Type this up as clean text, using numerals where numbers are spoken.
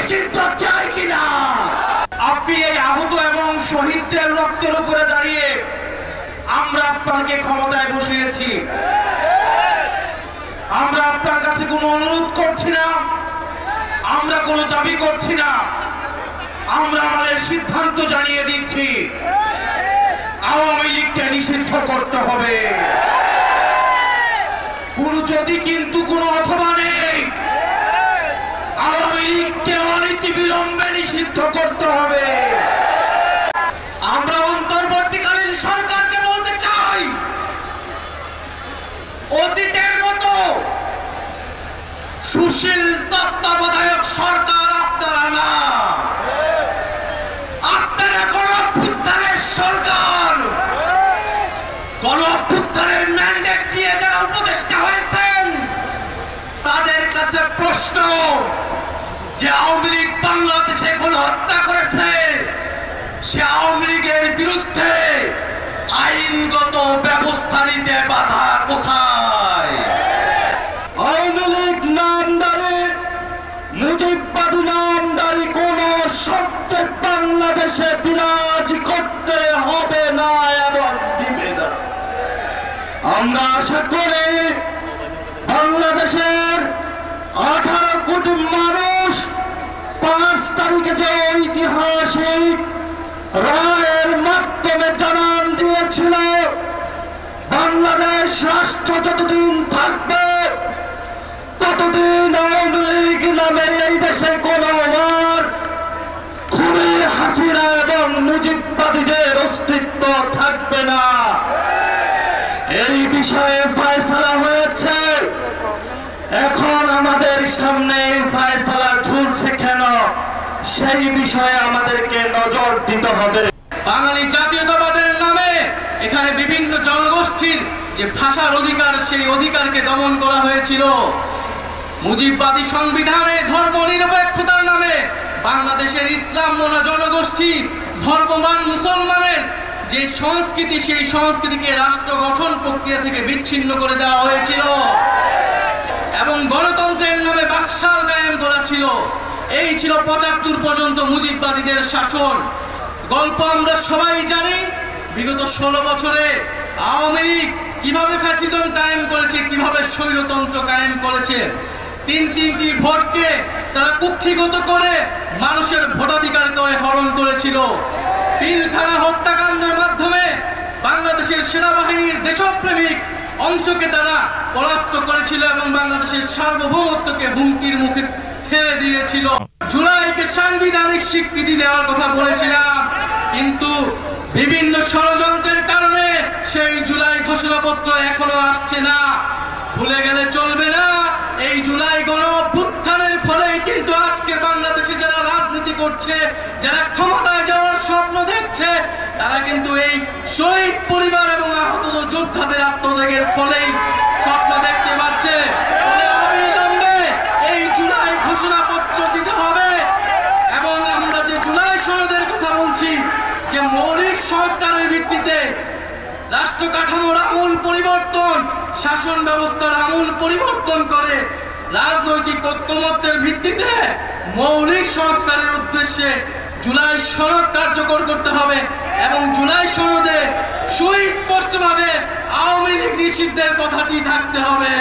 নিষিদ্ধ চাই কিনা? আপনি এই আহত এবং শহীদদের রক্তের উপরে দাঁড়িয়ে আমরা আপনাকে ক্ষমতায় বসিয়েছি। আমরা আপনার কাছে কোনো অনুরোধ করছি না, আমরা কোনো দাবি করছি না, আমরা আমাদের সিদ্ধান্ত জানিয়ে দিচ্ছি, আওয়ামী লীগকে নিষিদ্ধ করতে হবে। যদি কিন্তু কোনো অথবা নেই, আওয়ামী লীগকে অনতি বিলম্বে নিষিদ্ধ করতে হবে। আমরা অন্তর্বর্তীকালীন সরকারকে বলতে চাই, অতীতের মতো সুশীল তত্ত্বাবধায়ক সরকার আপনারা না, আপনারা গণঅভ্যুত্থানের সরকার। গণঅভ্যুত্থানের ম্যান্ডেট দিয়ে যারা উপদেষ্টা হয়েছেন তাদের কাছে প্রশ্ন যে আওয়ামী লীগ বাংলাদেশে গণহত্যা করেছে, সে আওয়ামী লীগের বিরুদ্ধে আইনগত ব্যবস্থা নিতে বাধা কোথায়? আওয়ামী লীগ নামদারি, মুজিববাদী নামদারি কোন শর্তে বাংলাদেশে বিরাজ করতে হবে না এবং দিবে না। আমরা আশা করি বাংলাদেশের 18 কোটি মানুষ 5 তারিখে যে ঐতিহাসিক রায়ের মাধ্যমে জানান দিয়েছিল বাংলাদেশ রাষ্ট্র যতদিন থাকবে ততদিন আওয়ামী লীগ নামে এই দেশে কোনো খুনি হাসিনা এবং মুজিববাদীদের অস্তিত্ব থাকবে না। এই বিষয়ে ফয়সালা হয়েছে, এখন আমাদের সামনে এই ফয়সালা ঝুলছে কেন, সেই বিষয়ে আমাদেরকে নজর দিতে হবে। বাঙালি জাতীয়তাবাদের নামে এখানে বিভিন্ন জনগোষ্ঠীর যে ভাষার অধিকার, সেই অধিকারকে দমন করা হয়েছিল। মুজিববাদী সংবিধানে ধর্ম নিরপেক্ষতার নামে বাংলাদেশের ইসলাম মনা জনগোষ্ঠী, ধর্মবান মুসলমানের যে সংস্কৃতি, সেই সংস্কৃতিকে রাষ্ট্র গঠন প্রক্রিয়া থেকে বিচ্ছিন্ন করে দেওয়া হয়েছিল এবং গণতন্ত্রের নামে বাকশাল কায়েম করা ছিল। এই ছিল 75 পর্যন্ত মুজিববাদীদের শাসন। গল্প আমরা সবাই জানি, বিগত 16 বছরে আওয়ামী লীগ কিভাবে ফ্যাসিজম কায়েম করেছে, কিভাবে স্বৈরতন্ত্র কায়েম করেছে। তিনটি ভোটকে তারা কুক্ষিগত করে মানুষের ভোটাধিকার করে হরণ করেছিল। পিলখানা হত্যাকাণ্ডের মাধ্যমে বাংলাদেশের সেনাবাহিনীর দেশপ্রেমিক অংশকে তারা পরাস্ত করেছিল এবং বাংলাদেশের সার্বভৌমত্বকে হুমকির মুখে ঠেলে দিয়েছিল। জুলাইকে সাংবিধানিক স্বীকৃতি দেওয়ার কথা বলেছিলাম, কিন্তু বিভিন্ন ষড়যন্ত্রের কারণে সেই জুলাই ঘোষণাপত্র এখনো আসছে না। ভুলে গেলে চলবে না, এই জুলাই গণঅভ্যুত্থানের ফলেই কিন্তু আজকে বাংলাদেশে যারা রাজনীতি করছে, যারা ক্ষমতায় যাওয়ার স্বপ্ন দেখছে, তারা কিন্তু এই শহীদ পরিবার এবং আহত যোদ্ধাদের আত্মত্যাগের ফলেই স্বপ্ন দেখতে পাচ্ছে। অবিলম্বে এই জুলাই ঘোষণাপত্র দিতে হবে এবং আমরা যে জুলাই সনদের কথা বলছি, যে মৌলিক সংস্কারের ভিত্তিতে রাষ্ট্র কাঠামোর আমূল পরিবর্তন, শাসন ব্যবস্থার আমূল পরিবর্তন করে রাজনৈতিক ঐক্যমত্যের ভিত্তিতে মৌলিক সংস্কারের উদ্দেশ্যে জুলাই সনদ কার্যকর করতে হবে এবং জুলাই সনদে সুস্পষ্টভাবে আওয়ামী লীগ নিষিদ্ধের কথাটি থাকতে হবে।